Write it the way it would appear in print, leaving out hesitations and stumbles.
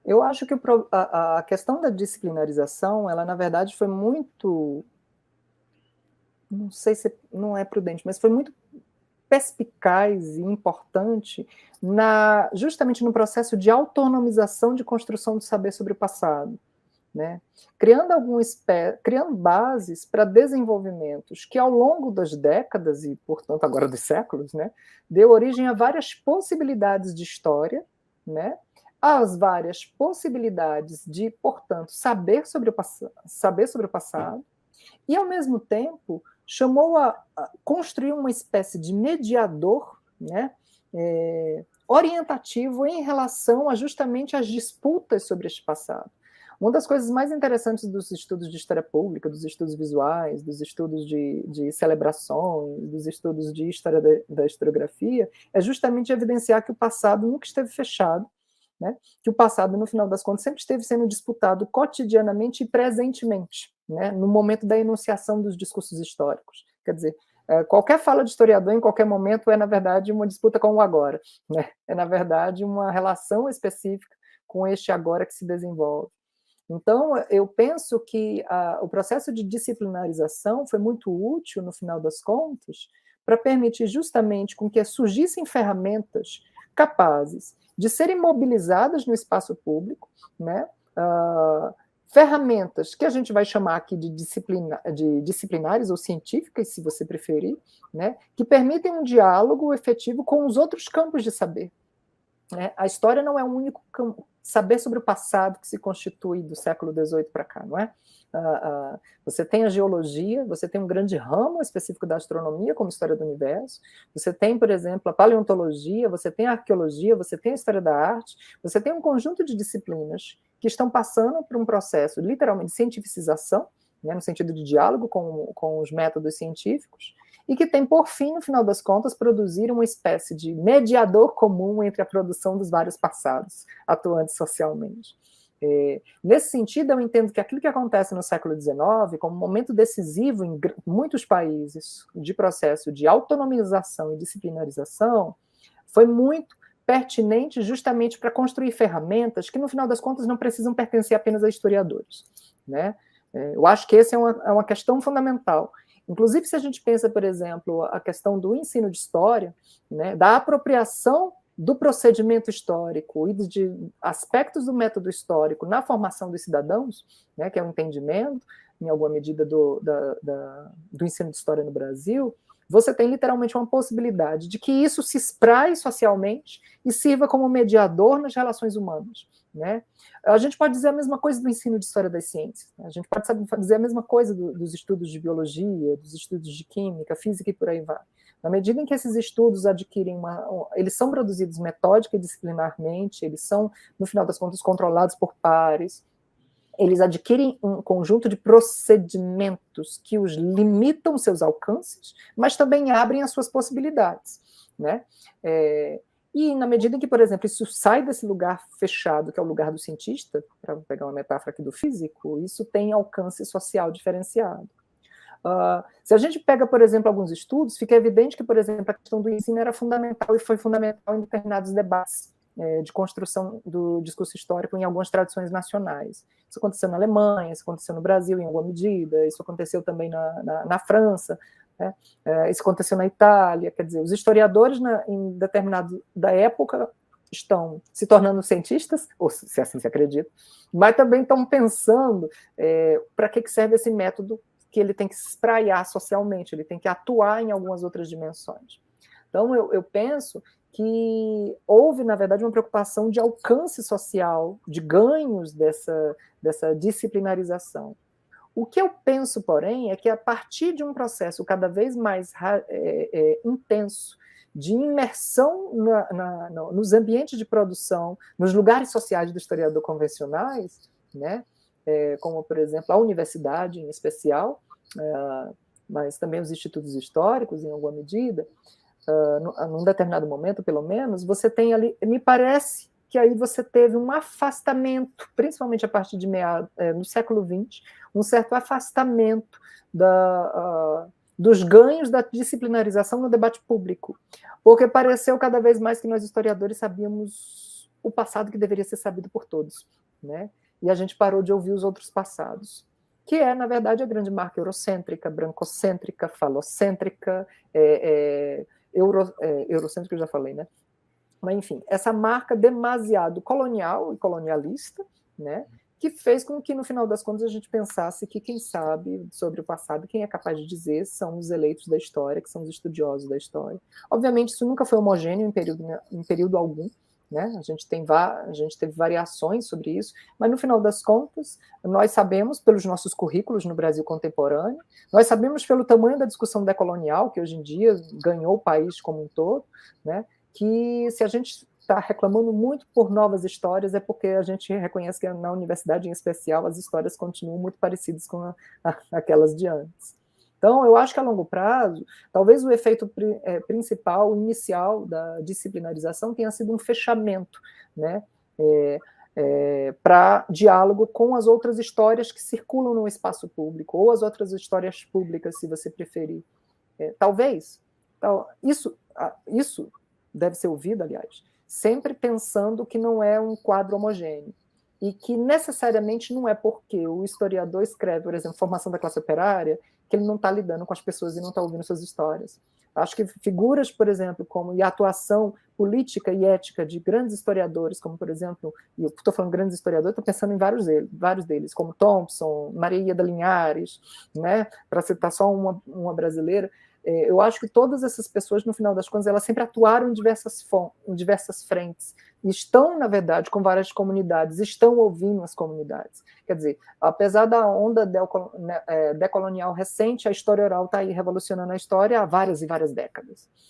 Eu acho que a questão da disciplinarização, ela na verdade foi muito, não sei se não é prudente, mas foi muito perspicaz e importante justamente no processo de autonomização de construção do saber sobre o passado, né? Criando bases para desenvolvimentos que ao longo das décadas e, portanto, agora dos séculos, né, deu origem a várias possibilidades de história, né, às várias possibilidades de, portanto, saber sobre o passado, e, ao mesmo tempo, chamou a construir uma espécie de mediador, né, orientativo em relação a justamente às disputas sobre este passado. Uma das coisas mais interessantes dos estudos de história pública, dos estudos visuais, dos estudos de celebrações, dos estudos de história da historiografia, é justamente evidenciar que o passado nunca esteve fechado, né? Que o passado, no final das contas, sempre esteve sendo disputado cotidianamente e presentemente, né? No momento da enunciação dos discursos históricos. Quer dizer, qualquer fala de historiador, em qualquer momento, é, na verdade, uma disputa com o agora, né? É, na verdade, uma relação específica com este agora que se desenvolve. Então, eu penso que o processo de disciplinarização foi muito útil, no final das contas, para permitir justamente com que surgissem ferramentas capazes de serem mobilizadas no espaço público, né? Ferramentas que a gente vai chamar aqui de disciplinares ou científicas, se você preferir, né? Que permitem um diálogo efetivo com os outros campos de saber. A história não é o único saber sobre o passado que se constitui do século XVIII para cá, não é? Você tem a geologia, você tem um grande ramo específico da astronomia, como história do universo, você tem, por exemplo, a paleontologia, você tem a arqueologia, você tem a história da arte, você tem um conjunto de disciplinas que estão passando por um processo, literalmente, de cientificização, né, no sentido de diálogo com os métodos científicos, e que tem, por fim, no final das contas, produzir uma espécie de mediador comum entre a produção dos vários passados atuantes socialmente. Nesse sentido, eu entendo que aquilo que acontece no século XIX, como um momento decisivo em muitos países de processo de autonomização e disciplinarização, foi muito pertinente justamente para construir ferramentas que, no final das contas, não precisam pertencer apenas a historiadores, né? Eu acho que essa é uma questão fundamental. Inclusive, se a gente pensa, por exemplo, a questão do ensino de história, né, da apropriação do procedimento histórico e de aspectos do método histórico na formação dos cidadãos, né, que é o entendimento, em alguma medida, do ensino de história no Brasil, você tem literalmente uma possibilidade de que isso se espraie socialmente e sirva como mediador nas relações humanas, né? A gente pode dizer a mesma coisa do ensino de história das ciências, né? A gente pode dizer a mesma coisa dos estudos de biologia, dos estudos de química, física e por aí vai. Na medida em que esses estudos adquirem eles são produzidos metódica e disciplinarmente, eles são, no final das contas, controlados por pares, eles adquirem um conjunto de procedimentos que os limitam seus alcances, mas também abrem as suas possibilidades, né? E na medida em que, por exemplo, isso sai desse lugar fechado, que é o lugar do cientista, para pegar uma metáfora aqui do físico, isso tem alcance social diferenciado. Se a gente pega, por exemplo, alguns estudos, fica evidente que, por exemplo, a questão do ensino era fundamental e foi fundamental em determinados debates de construção do discurso histórico em algumas tradições nacionais. Isso aconteceu na Alemanha, isso aconteceu no Brasil em alguma medida, isso aconteceu também na França, né? Isso aconteceu na Itália. Quer dizer, os historiadores, em determinado da época, estão se tornando cientistas, ou se assim se acredita, mas também estão pensando para que serve esse método, que ele tem que se espraiar socialmente, ele tem que atuar em algumas outras dimensões. Então, eu penso que houve, na verdade, uma preocupação de alcance social, de ganhos dessa disciplinarização. O que eu penso, porém, é que a partir de um processo cada vez mais intenso de imersão nos ambientes de produção, nos lugares sociais do historiador convencionais, né, como, por exemplo, a universidade em especial, mas também os institutos históricos, em alguma medida, num determinado momento, pelo menos, você tem ali, me parece que aí você teve um afastamento, principalmente a partir de no século XX, um certo afastamento dos ganhos da disciplinarização no debate público, porque pareceu cada vez mais que nós historiadores sabíamos o passado que deveria ser sabido por todos, né? E a gente parou de ouvir os outros passados, que é, na verdade, a grande marca eurocêntrica, brancocêntrica, falocêntrica, eurocêntrica eu já falei, né? Mas, enfim, essa marca demasiado colonial e colonialista, né? Que fez com que, no final das contas, a gente pensasse que quem sabe sobre o passado, quem é capaz de dizer, são os eleitos da história, que são os estudiosos da história. Obviamente, isso nunca foi homogêneo em período algum, né? A gente teve variações sobre isso, mas, no final das contas, nós sabemos, pelos nossos currículos no Brasil contemporâneo, nós sabemos pelo tamanho da discussão decolonial, que hoje em dia ganhou o país como um todo, né? Que se a gente está reclamando muito por novas histórias, é porque a gente reconhece que na universidade, em especial, as histórias continuam muito parecidas com aquelas de antes. Então, eu acho que a longo prazo, talvez o efeito principal, inicial da disciplinarização tenha sido um fechamento, né, para diálogo com as outras histórias que circulam no espaço público, ou as outras histórias públicas, se você preferir. Talvez, isso deve ser ouvido, aliás, sempre pensando que não é um quadro homogêneo e que necessariamente não é porque o historiador escreve, por exemplo, Formação da Classe Operária, que ele não está lidando com as pessoas e não está ouvindo suas histórias. Acho que figuras, por exemplo, e a atuação política e ética de grandes historiadores, como, por exemplo, e eu estou falando grandes historiadores, estou pensando em vários deles, como Thompson, Maria da Linhares, né, para citar só uma brasileira. Eu acho que todas essas pessoas, no final das contas, elas sempre atuaram em diversas frentes, e estão, na verdade, com várias comunidades, estão ouvindo as comunidades. Quer dizer, apesar da onda decolonial recente, a história oral está aí revolucionando a história há várias e várias décadas.